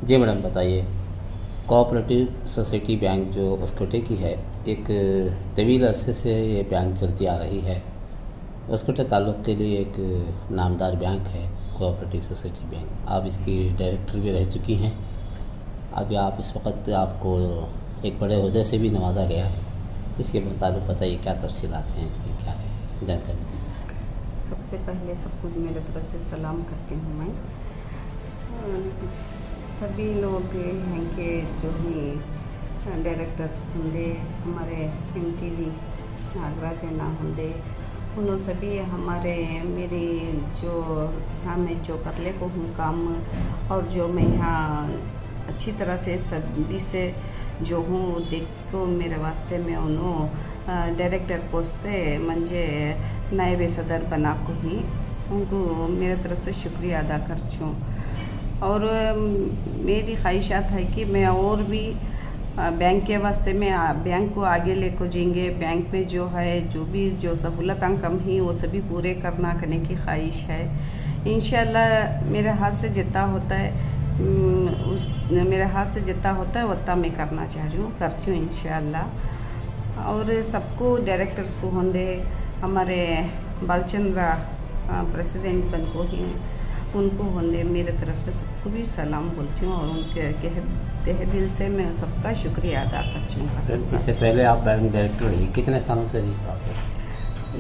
जी madam, बताइए। Cooperative society bank जो उसकोटे की है, एक तवील अरसे से ये बैंक चलती आ रही है। उसकोटे ताल्लुक़ के लिए एक नामदार बैंक है कोऑपरेटिव सोसाइटी बैंक। आप इसकी डायरेक्टर भी रह चुकी हैं। अभी आप इस वक्त आपको एक बड़े ओहदे से भी नवाजा गया है। इसके मुताबिक बताइए, क्या तफसीलात हैं इसमें, क्या है जानकारी? सबसे पहले सब कुछ मेरे तरफ से सलाम करती हूँ मैं। सभी लोग हैं कि जो ही डायरेक्टर्स होंगे हमारे MTV नागराज ना होंगे, उन्होंने सभी हमारे मेरी जो यहाँ मैं जो कर ले को हूँ काम, और जो मैं यहाँ अच्छी तरह से सभी से जो हूँ देख को मेरे वास्ते में उन्होंने डायरेक्टर पोस्ट से मुझे नायब सदर बना को ही उनको मेरे तरफ से शुक्रिया अदा करती हूँ। और मेरी ख्वाहिशात है कि मैं और भी बैंक के वास्ते में बैंक को आगे लेकर जाएंगे। बैंक में जो है जो सहूलत कम ही वो सभी पूरे करने की ख्वाहिश है। इंशाल्लाह मेरे हाथ से जितना होता है उतना मैं करना चाह रही हूँ, करती हूँ इंशाल्लाह। और सबको डायरेक्टर्स को होंगे, हमारे बालचंद्रा प्रेसिडेंट बन को ही उनको होंगे, मेरे तरफ से सबको भी सलाम बोलती हूँ और उनके तहे दिल से मैं सबका शुक्रिया अदा करती हूँ। इससे पहले आप बैंक डायरेक्टर रही, कितने सालों से रही आप?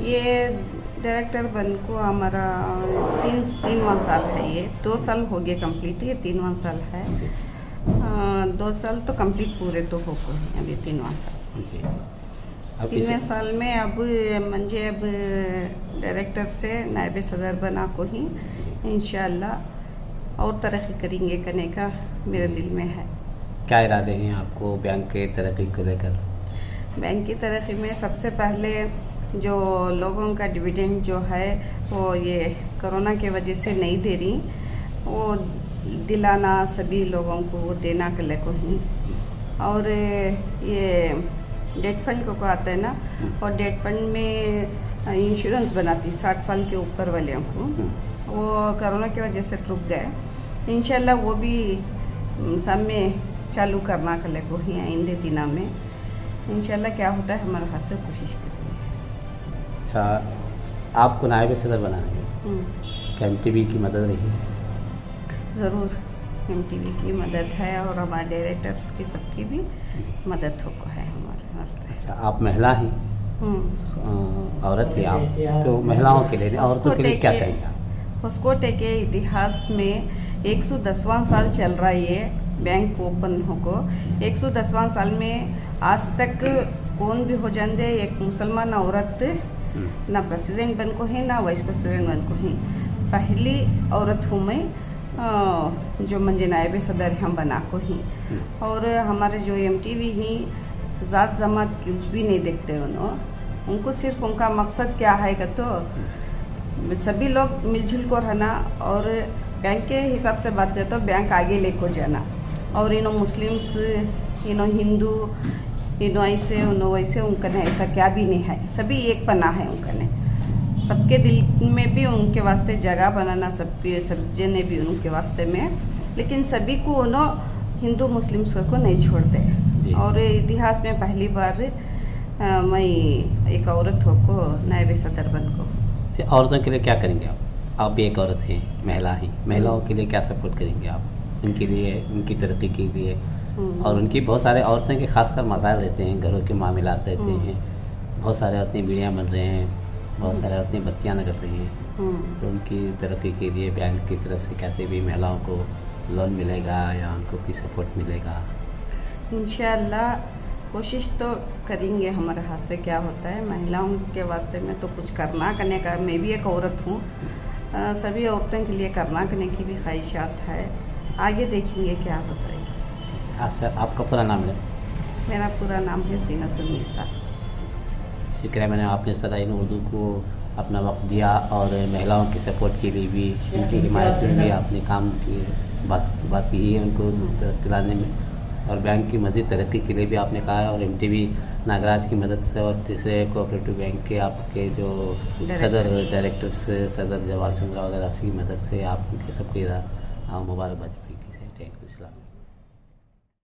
ये डायरेक्टर बन को हमारा तीन साल है। ये 2 साल हो गए कंप्लीट, ये 3वां साल है। 2 साल तो कंप्लीट पूरे तो हो गए, अभी 3वां साल जी। 3वें साल में अब मुझे अब डायरेक्टर से नायब सदर बना को ही इंशाल्लाह और तरक्की करेंगे करने का मेरे दिल में है। क्या इरादे हैं आपको बैंक के तरक्की को लेकर? बैंक की तरक्की में सबसे पहले जो लोगों का डिविडेंड जो है वो ये कोरोना के वजह से नहीं दे रही, वो दिलाना सभी लोगों को वो देना के लिए को ही। और ये डेट फंड को आता है ना, और डेट फंड में इंश्योरेंस बनाती 60 साल के ऊपर वाले को, वो कोरोना की वजह से रुक गए। इंशाल्लाह वो भी सब में चालू करना के लिए को ही आइंदे दिनों में इंशाल्लाह क्या होता है हमारे हाथ से कोशिश करेंगे। अच्छा, आपको नायब सदर बनाने में क्या MTV की मदद रही? ज़रूर MTV की मदद है और हमारे डायरेक्टर्स की सबकी भी मदद हो को है हमारे वास्ते। अच्छा, आप महिला ही औरत ही आप, तो महिलाओं के लिए, औरतों के लिए क्या कहेंगे आप? उसकोटे के इतिहास में 110वां साल चल रहा है ये बैंक ओपन हो को। 110वां साल में आज तक कौन भी हो जाते एक मुसलमान औरत ना प्रेसिडेंट बन को है ना वाइस प्रेसिडेंट बन को ही। पहली औरत हूँ मैं जो मुझे नायब सदर हम बना को ही। और हमारे जो MTV ही ज़ात जमात कुछ भी नहीं देखते उनको सिर्फ उनका मकसद क्या है कि तो सभी लोग मिलजुल को रहना और बैंक के हिसाब से बात करें तो बैंक आगे लेको जाना। और मुस्लिम्स हिंदू ऐसे वैसे उनका ऐसा क्या भी नहीं है, सभी एक पना है उनका ने। सबके दिल में भी उनके वास्ते जगह बनाना सब जने भी उनके वास्ते में, लेकिन सभी को उन्होंने हिंदू मुस्लिम्स को नहीं छोड़ते। और इतिहास में पहली बार मैं एक औरत हो को नायब सदर बन को। औरतों के लिए क्या करेंगे आप? आप भी एक औरत हैं, महिला ही, महिलाओं के लिए क्या सपोर्ट करेंगे आप, उनके लिए, उनकी तरक्की के लिए? और उनकी बहुत सारे औरतें के खासकर मसाइल रहते हैं, घरों के मामलात रहते हैं, बहुत सारे औरतें बीड़ियाँ बन रहे हैं, बहुत सारे औरतें बत्तियाँ न कर रही हैं, तो उनकी तरक्की के लिए बैंक की तरफ से कहते भी महिलाओं को लोन मिलेगा या उनको भी सपोर्ट मिलेगा? इंशाल्लाह कोशिश तो करेंगे, हमारे हाथ से क्या होता है। महिलाओं के वास्ते में तो कुछ करने का, मैं भी एक औरत हूँ, सभी औरतों के लिए करने की भी ख्वाहिशात है। आगे देखेंगे क्या होता है। हाँ सर, आपका पूरा नाम है? मेरा पूरा नाम है ज़ीनतुन्निसा। शुक्रिया, मैंने आपने सदाइन उर्दू को अपना वक्त दिया और महिलाओं की सपोर्ट के लिए भी, उनकी हिमायत में भी आपने काम की बात की है उनको दिलाने में, और बैंक की मज़ीद तरक्की के लिए भी आपने कहा है। और MTV नागराज की मदद से और तीसरे कोऑपरेटिव बैंक के आपके जो सदर डायरेक्टर्स सदर जवाल चंद्रा वगैरह की मदद से आप उनके सबकी मुबारकबाद भी की। Thank you.